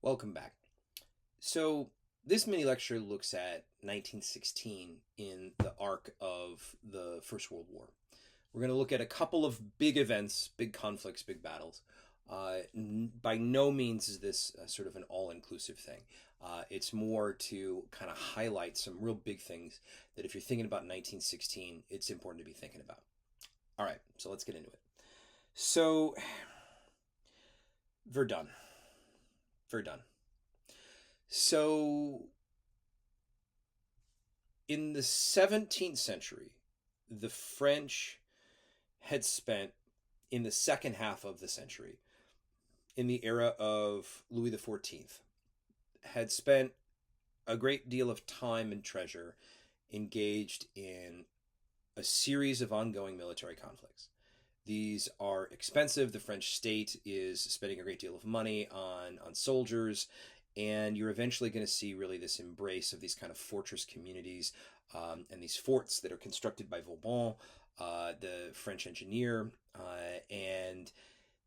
Welcome back. So, this mini lecture looks at 1916 in the arc of the First World War. We're going to look at a couple of big events, big conflicts, big battles. By no means is this sort of an all-inclusive thing. It's more to kind of highlight some real big things that if you're thinking about 1916, it's important to be thinking about. All right, so let's get into it. So, Verdun. Verdun. So, in the 17th century, the French had spent, in the second half of the century, in the era of Louis XIV, had spent a great deal of time and treasure engaged in a series of ongoing military conflicts. These are expensive. The French state is spending a great deal of money on soldiers, and you're eventually going to see really this embrace of these kind of fortress communities and these forts that are constructed by Vauban, the French engineer, and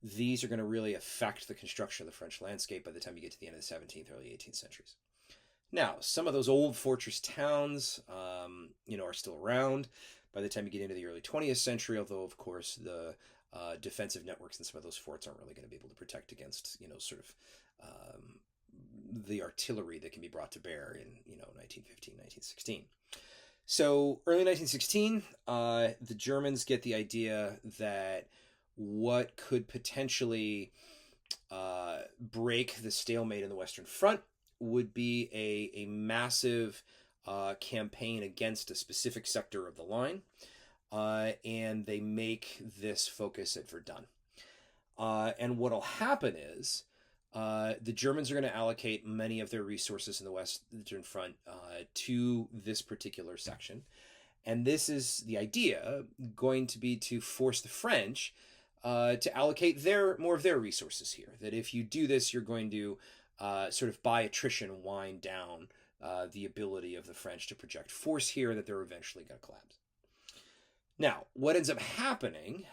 these are going to really affect the construction of the French landscape by the time you get to the end of the 17th, early 18th centuries. Now, some of those old fortress towns, are still around by the time you get into the early 20th century, although, of course, the defensive networks in some of those forts aren't really going to be able to protect against, the artillery that can be brought to bear in, 1915, 1916. So, early 1916, the Germans get the idea that what could potentially break the stalemate in the Western Front would be a massive campaign against a specific sector of the line, and they make this focus at Verdun. And what will happen is the Germans are going to allocate many of their resources in the Western Front to this particular section. And this is the idea going to be to force the French to allocate more of their resources here. That if you do this, you're going to sort of by attrition wind down the ability of the French to project force here, that they're eventually going to collapse. Now, what ends up happening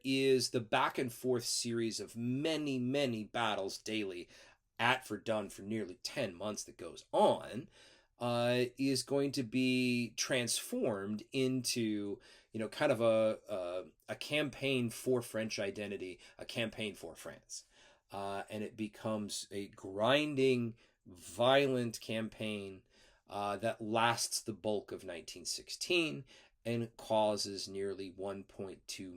is the back and forth series of many, many battles daily at Verdun for nearly 10 months that goes on is going to be transformed into, kind of a campaign for French identity, a campaign for France. And it becomes a grinding, violent campaign that lasts the bulk of 1916 and causes nearly 1.2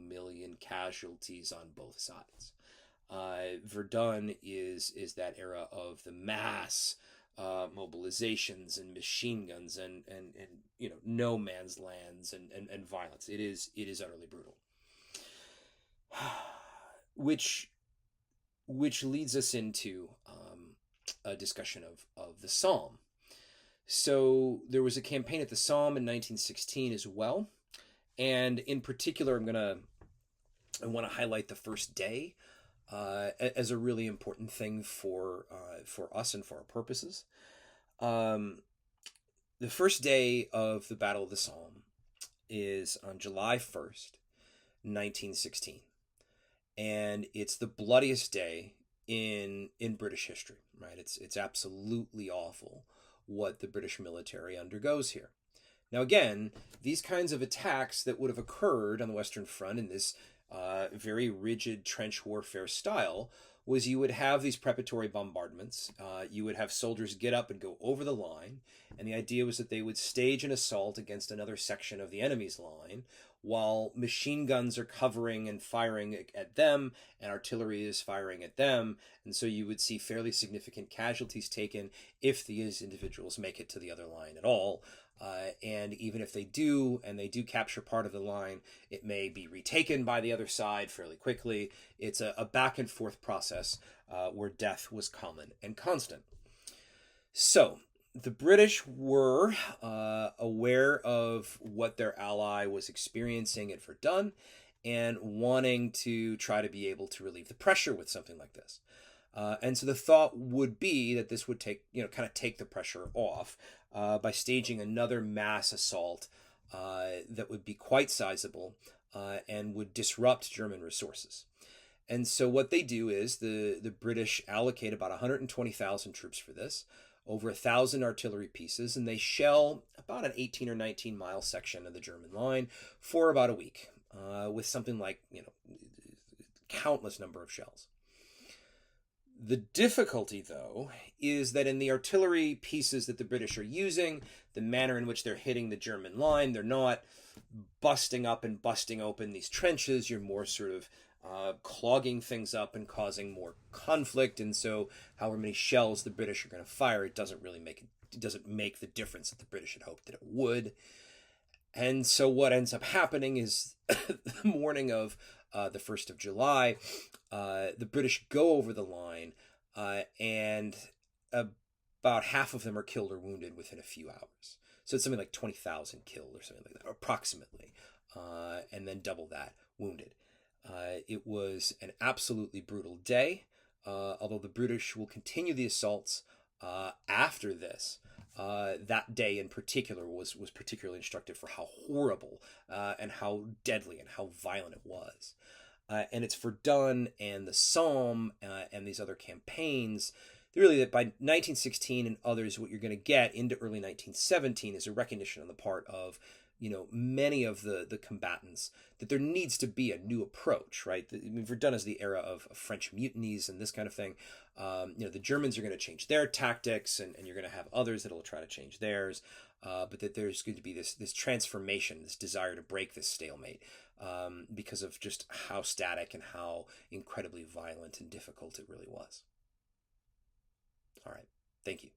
million casualties on both sides. Verdun is that era of the mass mobilizations and machine guns and no man's lands and violence. It is utterly brutal. Which leads us into a discussion of the Somme. So there was a campaign at the Somme in 1916 as well, and in particular, I want to highlight the first day as a really important thing for us and for our purposes. The first day of the Battle of the Somme is on July 1st, 1916. And it's the bloodiest day in British history, right? It's absolutely awful what the British military undergoes here. Now, again, these kinds of attacks that would have occurred on the Western Front in this very rigid trench warfare style was you would have these preparatory bombardments. You would have soldiers get up and go over the line, and the idea was that they would stage an assault against another section of the enemy's line while machine guns are covering and firing at them and artillery is firing at them. And so you would see fairly significant casualties taken if these individuals make it to the other line at all. And even if they do, and they do capture part of the line, it may be retaken by the other side fairly quickly. It's a back and forth process where death was common and constant. So the British were aware of what their ally was experiencing at Verdun and wanting to try to be able to relieve the pressure with something like this. And so the thought would be that this would take the pressure off by staging another mass assault that would be quite sizable and would disrupt German resources. And so what they do is the British allocate about 120,000 troops for this, over 1,000 artillery pieces, and they shell about an 18 or 19-mile section of the German line for about a week, with something like, countless number of shells. The difficulty, though, is that in the artillery pieces that the British are using, the manner in which they're hitting the German line, they're not busting up and busting open these trenches. You're more sort of clogging things up and causing more conflict. And so, however many shells the British are going to fire, it doesn't make the difference that the British had hoped that it would. And so, what ends up happening is the morning of the 1st of July, the British go over the line, and about half of them are killed or wounded within a few hours. So it's something like 20,000 killed or something like that, approximately, and then double that wounded. It was an absolutely brutal day, although the British will continue the assaults after this. That day in particular was particularly instructive for how horrible and how deadly and how violent it was. And it's Verdun and the Somme and these other campaigns, really, that by 1916 and others, what you're going to get into early 1917 is a recognition on the part of many of the combatants that there needs to be a new approach, right? Verdun is the era of French mutinies and this kind of thing. The Germans are going to change their tactics, and you're going to have others that will try to change theirs. But that there's going to be this transformation, this desire to break this stalemate, because of just how static and how incredibly violent and difficult it really was. All right. Thank you.